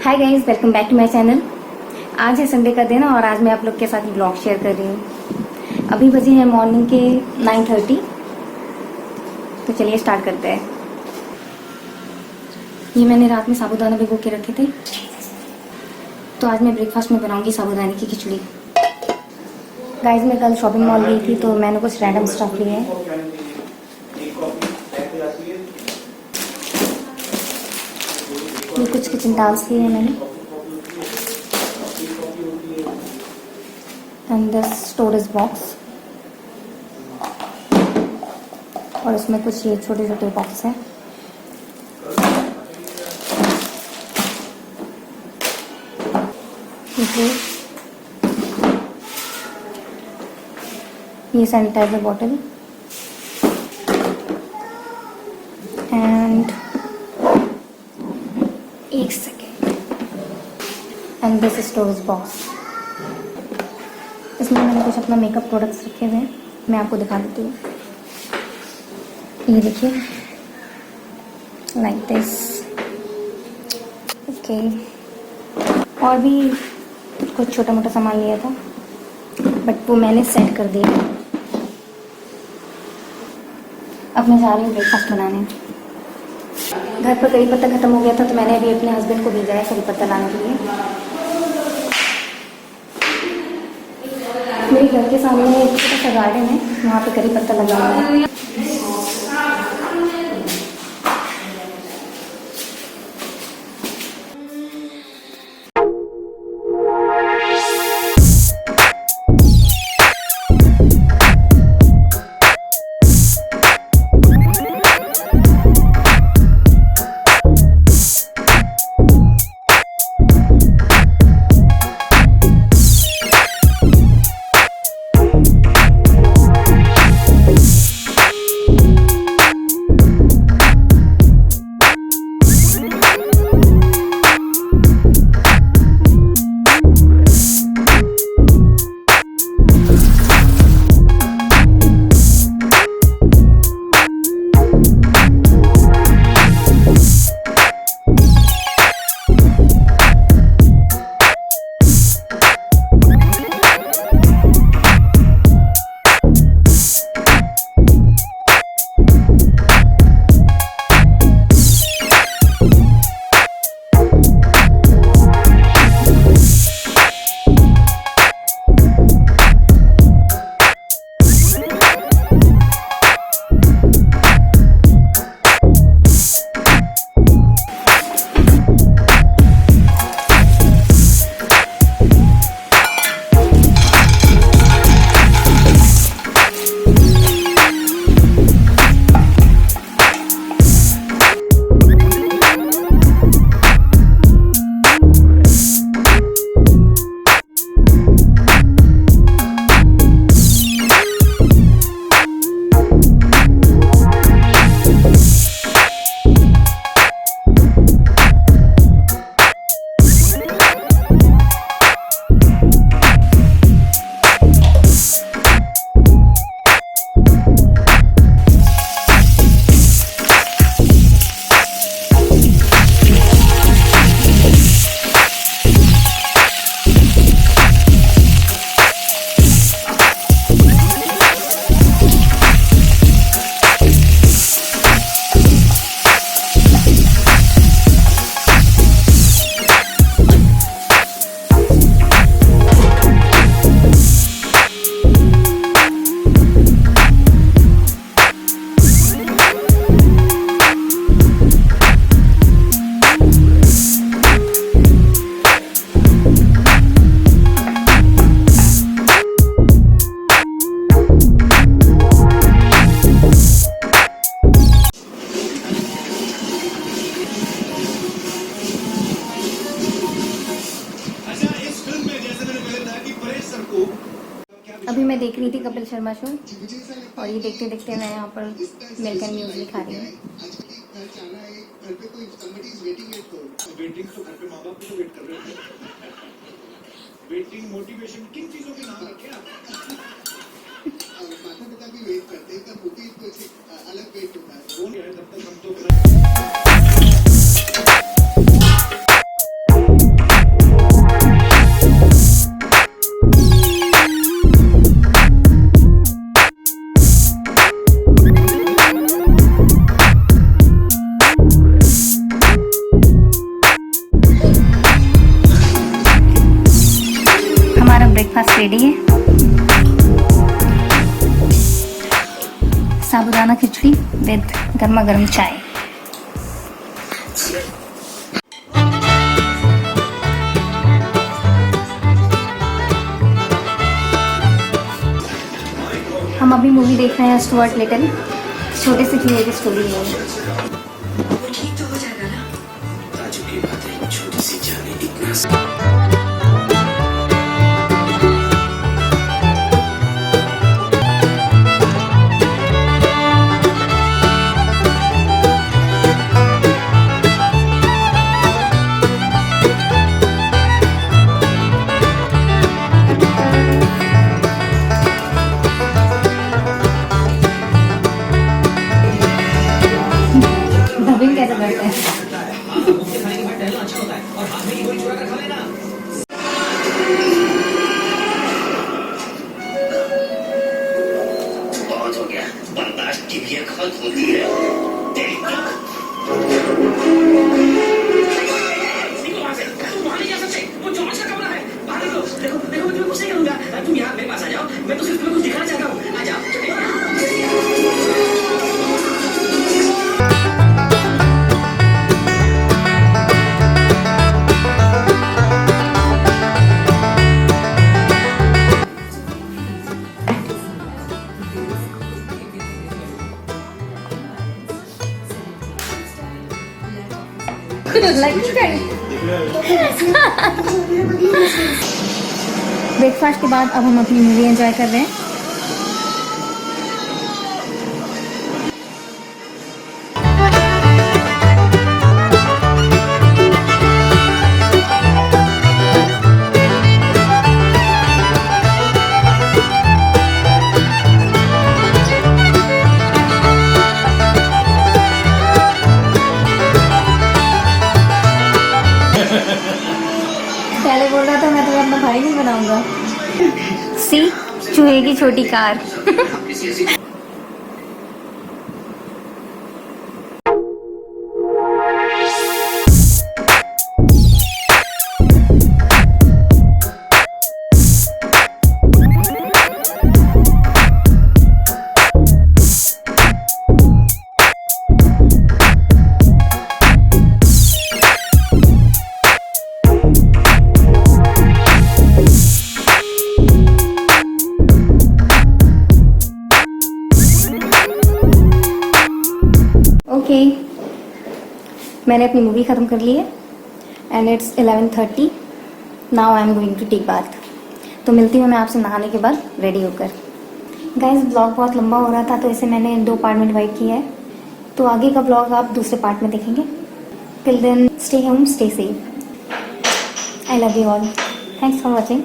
Hi guys, welcome back to my channel. आज है Sunday का दिन और आज मैं आप लोग के साथ ब्लॉग शेयर कर रही हूँ। अभी बजे हैं मॉर्निंग के 9:30। तो चलिए स्टार्ट करते हैं। ये मैंने रात में साबूदाना भिगो के रखे थे, तो आज मैं ब्रेकफास्ट में बनाऊंगी साबूदाने की खिचड़ी। गाइस, मैं कल शॉपिंग मॉल गई थी तो मैंने कुछ रैंडम स्टफ लिए हैं। ये कुछ किचन टॉवल्स लिए हैं मैंने, एंड दिस स्टोरेज बॉक्स, और इसमें कुछ ये छोटे छोटे बॉक्स हैं। ये सैनिटाइजर बॉटल एंड एक second, and this storage box. इसमें मैंने कुछ अपना मेकअप प्रोडक्ट्स रखे हुए हैं, मैं आपको दिखा देती हूँ। ये देखिए, लाइक दिस। ओके, और भी कुछ छोटा मोटा सामान लिया था, बट वो मैंने सेट कर दिया। अब मैं जा रही हूँ ब्रेकफास्ट बनाने। घर पर करी पत्ता खत्म हो गया था, तो मैंने अभी अपने हस्बैंड को भेजा है करी पत्ता लाने के लिए। मेरे घर के सामने एक छोटा सा गार्डन है, वहाँ पे करी पत्ता लगा हुआ है। अभी मैं देख रही थी कपिल शर्मा शो, और ये देखते देखते मैं यहाँ पर मिल्क एंड म्यूजिक खा रही हूँ। वेटिंग मोटिवेशन किन चीजों के नाम रखे आप? माता पिता भी वेट करते हैं, तब होती कुछ अलग वेट होता है। कौन है तब तक हम तो रेडी है। साबुदाना खिचड़ी विद गर्मा गर्म चाय। हम अभी मूवी देख रहे हैं स्टुअर्ट लिटिल। छोटे से चूहे की स्टोरी है। वो ठीक तो हो जाएगा ना। राजू की बातें छोटी सी जाने इतना डबिंग कैसे करते हैं? बहुत हो गया, बर्दाश्त की भी एक हद होती है। निकलो वहाँ से, तुम वहाँ नहीं जा सकते। वो जॉर्ज का कमरा है, बाहर निकलो। देखो देखो, मैं तुम्हें कुछ नहीं करूँगा। तुम यहाँ मेरे पास आ जाओ, मैं तो सिर्फ तुम्हें कुछ दिखाना चाहता हूँ। आ जाओ। ब्रेकफास्ट के बाद अब हम अपनी मूवी एंजॉय कर रहे हैं। पहले बोल रहा था मैं तुम्हें अपना भाई नहीं बनाऊंगा। सी चूहे की छोटी कार। ओके, मैंने अपनी मूवी ख़त्म कर ली है and it's 11:30। Now I am going to take bath. तो मिलती हूँ मैं आपसे नहाने के बाद रेडी होकर। गाइस ब्लॉग बहुत लंबा हो रहा था तो इसे मैंने 2 पार्ट में डिवाइड किया है। तो आगे का ब्लॉग आप दूसरे पार्ट में देखेंगे। Till then stay home, stay safe. I love you all. Thanks for watching.